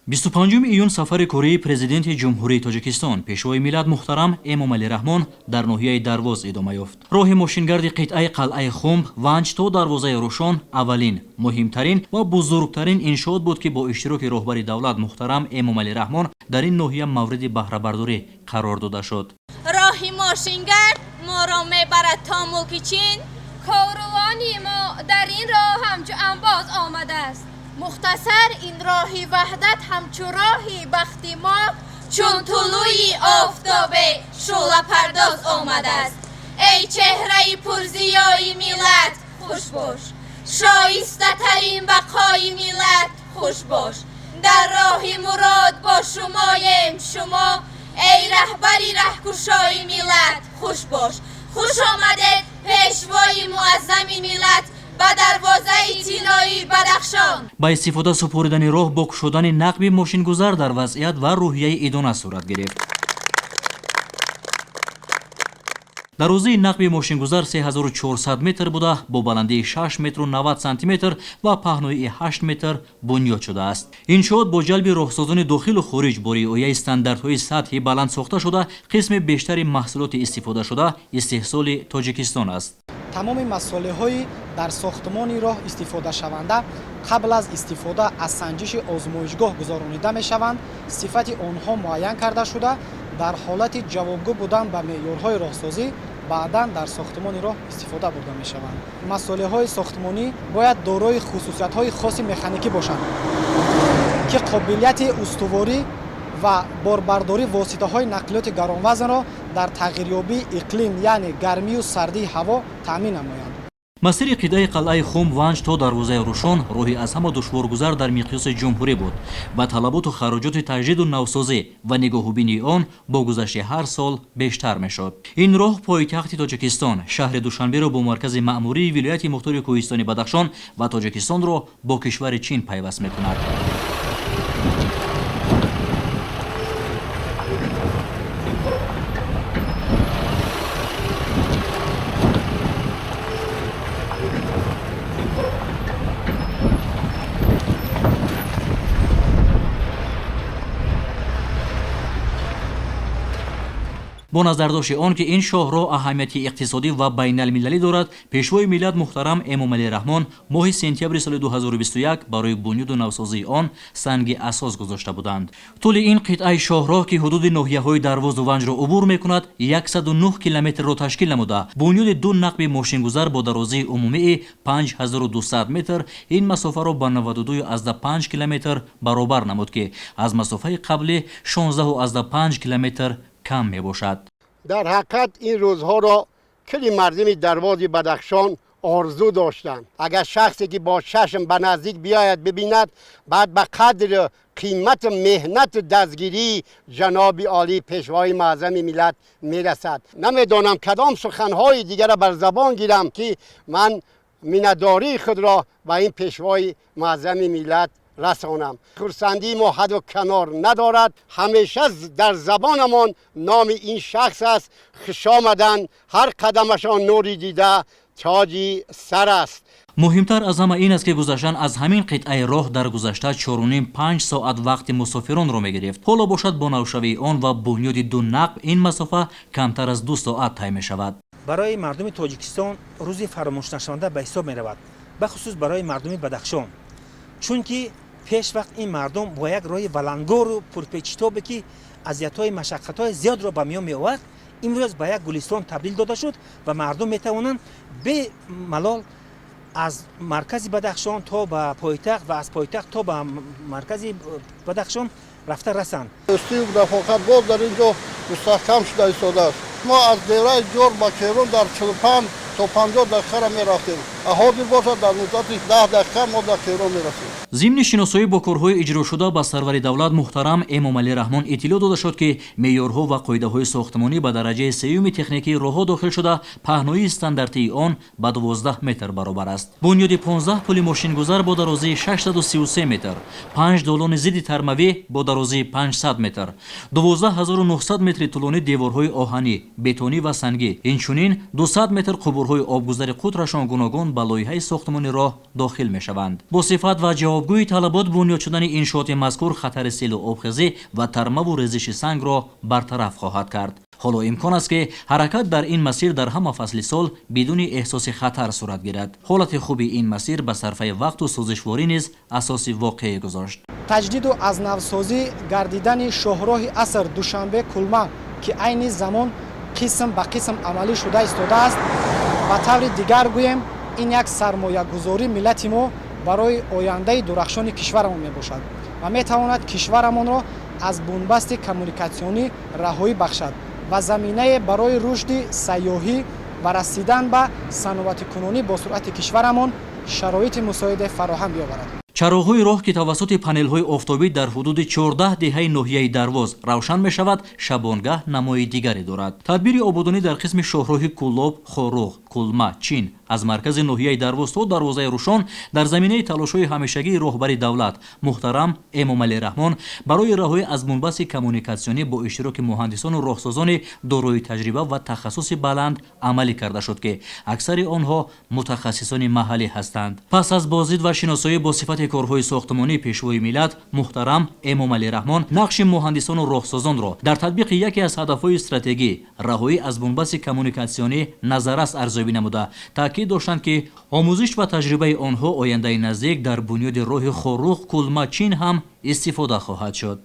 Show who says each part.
Speaker 1: 25 июн сафари кореи президенти ҷумҳурии Тоҷикистон пешвои миллат муҳтарам Эмомалӣ Раҳмон дар ноҳияи Дарвоз идома ёфт. Роҳи мошингарди қитъаи қалъаи Хумб Ванҷ то дарвозаи Рӯшон аввалин, муҳимтарин ва бузургтарин иншоот буд, ки бо иштироки роҳбари давлат муҳтарам Эмомалӣ Раҳмон дар ин ноҳия мавриди баҳрабардорӣ қарор дода шуд.
Speaker 2: роҳи мошингард моро мебарад то мулки Чин.
Speaker 3: коровони мо дар ин роҳ ҳамчу анбоз омадааст.
Speaker 2: мухтасар ин роҳи ваҳдат ҳамчу роҳи бахти мо чун тулӯи офтобе шӯълапардоз омадааст. эй чеҳраи пурзиёи миллат хуш бош, шоистатарин бақои миллат хуш бош. дар роҳи мурод бо шумоем шумо, эй раҳбари раҳкушои миллат хуш бош. хуш омадед пешвои муаззами миллат ба дарвозаи тиллои Бадахшон.
Speaker 1: ба истифода супоридани роҳ бо кушодани нақби мошингузар дар вазъият ва рӯҳияи идона сурат гирифт. дарозаи нақби мошингузар 3400 метр буда бо баландии 6 метру 90 сантиметр ва паҳноии 8 метр бунёд шудааст. иншоот бо ҷалби роҳсозони дохилу хориҷ бо риояи стандартҳои сатҳи баланд сохта шуда қисми бештари маҳсулоти истифодашуда истеҳсоли Тоҷикистон аст.
Speaker 4: тамоми масъулиҳои дар сохтмони роҳ истифодашаванда қабл аз истифода аз санҷиши озмоишгоҳ гузаронида мешаванд. сифати онҳо муайян карда шуда дар ҳолати ҷавобгӯ будан ба меъёрҳои роҳсозӣ баъдан дар сохтмони роҳ истифода бурда мешаванд. масъулиҳои сохтмонӣ бояд дорои хусусиятҳои хоси механикӣ бошанд, ки қобилияти устуворӣ ва борбардори воситаҳои нақлиёти гаронвазнро дар тағйирёбии иқлим, яъне гармию сардии ҳаво таъмин намоянд.
Speaker 1: масири қитъаи қалъаи Хумб Ванҷ то дарвозаи Рӯшон роҳи аз ҳама душворгузар дар миқёси ҷумҳурӣ буд. ба талаботу хароҷоти таҷдиду навсозӣ ва нигоҳубинии он бо гузашти ҳар сол бештар мешуд. ин роҳ пойтахти Тоҷикистон, шаҳри Душанберо бо маркази маъмурии вилояти мухтори кӯҳистони Бадахшон ва Тоҷикистонро бо кишвари Чин пайваст мекунад. бо назардошти он ки ин шоҳроҳ аҳамияти иқтисодӣ ва байналмилалӣ дорад, пешвои миллат муҳтарам Эмомалӣ Раҳмон моҳи сентябри соли 2021 барои бунёду навсозии он санги асос гузошта буданд. тӯли ин қитъаи шоҳроҳ ки ҳудуди ноҳияҳои Дарвозу Ванҷро убур мекунад 109 километрро ташкил намуда, бунёди ду нақби мошингузар бо дарозаи умумии 5200 метр ин масофаро ба 92,5 километр баробар намуд, ки аз масофаи қаблӣ 16,5 километр кам мебошад.
Speaker 5: дар ҳақиқат ин рӯзҳоро кили мардими Дарвози Бадахшон орзу доштанд. агар шахсе ки бо чашм ба наздик биёяд бибинад, баъд ба қадри қимату меҳнату дастгирии ҷаноби олӣ пешвои муаззами миллат мерасад. намедонам кадом суханҳои дигара бар забон гирам, ки ман миннатдории худро ба ин пешвои муаззами миллат расонам. хурсандии мо ҳадду канор надорад. ҳамеша дар забонамон номи ин шахс аст. хушомадан ҳар қадамашон нури дида тоҷи сар аст.
Speaker 1: муҳимтар аз ҳама ин аст, ки гузаштан аз ҳамин қитъаи роҳ дар гузашта 4,5 соат вақти мусофиронро мегирифт. ҳоло бошад бо навшавии он ва бунёди ду нақб ин масофа камтар аз 2 соат тай мешавад.
Speaker 6: барои мардуми Тоҷикистон рӯзи фаромӯшнашаванда ба ҳисоб меравад, бахусус барои мардуми Бадахшон, чунки пешвақт ин мардум бо як роҳи баландгору пурпечитобе ки азиятҳои машаққатҳои зиёдро ба миён меовард, имрӯз ба як гулистон табдил дода шуд ва мардум метавонанд бемалол аз маркази Бадахшон то ба пойтахт ва аз пойтахт то ба маркази Бадахшон рафта расанд.
Speaker 7: истив рафоқат боз дар ин ҷо мустаҳкам шуда истодааст. мо аз дераи ҷор ба Керун дар 45 то 50 дақиқара мерафтем. ҳозир бошад дар муддати 10 дақиқа мо дар Керун мерасем.
Speaker 1: зимни шиносоӣ бо корҳои иҷрошуда ба сарвари давлат муҳтарам Эмомалӣ Раҳмон иттилоъ дода шуд, ки меъёрҳо ва қоидаҳои сохтмонӣ ба дараҷаи сеюми техникии роҳҳо дохил шуда, паҳноии стандартии он ба 12 метр баробар аст. бунёди 15 пули мошингузар бо дарозаи 633 метр, 5 долони зидди тармавӣ бо дарозаи 500 метр, 12900 метри тӯлонӣ деворҳои оҳанӣ, бетонӣ ва сангӣ, инчунин 200 метр қубурҳои обгузари қутрашон гуногун ба лоиҳаи сохтмони роҳ дохил мешаванд. бо сифат ва ҷавобгӯи талабот бунёд шудани иншооти мазкур хатари селу обхезӣ ва тармаву резиши сангро бартараф хоҳад кард. ҳоло имкон аст ки ҳаракат дар ин масир дар ҳама фасли сол бидуни эҳсоси хатар сурат гирад. ҳолати хуби ин масир ба сарфаи вақту сӯзишворӣ низ асоси воқеӣ гузошт.
Speaker 4: таҷдиду азнавсозӣ гардидани шоҳроҳи аср душанбе кулма ки айни замон қисм ба қисм амалӣ шуда истодааст, ба таври дигар гӯем ин як сармоягузории миллати мо барои ояндаи дурахшони кишварамон мебошад ва метавонад кишварамонро аз бунбасти коммуникатсионӣ раҳоӣ бахшад ва заминае барои рушди сайёҳӣ ва расидан ба саноатикунонӣ бо суръати кишварамон шароити мусоиде фароҳам биёварад.
Speaker 1: чароғҳои роҳ ки тавассути панелҳои офтобӣ дар ҳудуди 14 деҳаи ноҳияи Дарвоз равшан мешавад, шабонгаҳ намои дигаре дорад. тадбири ободонӣ дар қисми шоҳроҳи Куллоб, Хоруғ, Кулма, Чин аз маркази ноҳияи Дарвоз то дарвозаи Рӯшон дар заминаи талошҳои ҳамешагии роҳбари давлат муҳтарам Эмомалӣ Раҳмон барои раҳоӣ аз бунбасти коммуникатсионӣ бо иштироки муҳандисону роҳсозони дорои таҷриба ва тахассуси баланд амалӣ карда шуд ки аксари онҳо мутахассисони маҳаллӣ ҳастанд. пас аз боздид ва шиносоӣ бо сифати корҳои сохтмонии пешвои миллат муҳтарам Эмомалӣ Раҳмон нақши муҳандисону роҳсозонро дар татбиқи яке аз ҳадафҳои стратегӣ раҳоӣ аз бунбасти коммуникатсионӣ назаррас арзёбӣ намуда таъкид доштанд ки омӯзиш ва таҷрибаи онҳо ояндаи наздик дар бунёди роҳи Хоруғ, Кулма, Чин ҳам истифода хоҳад шуд.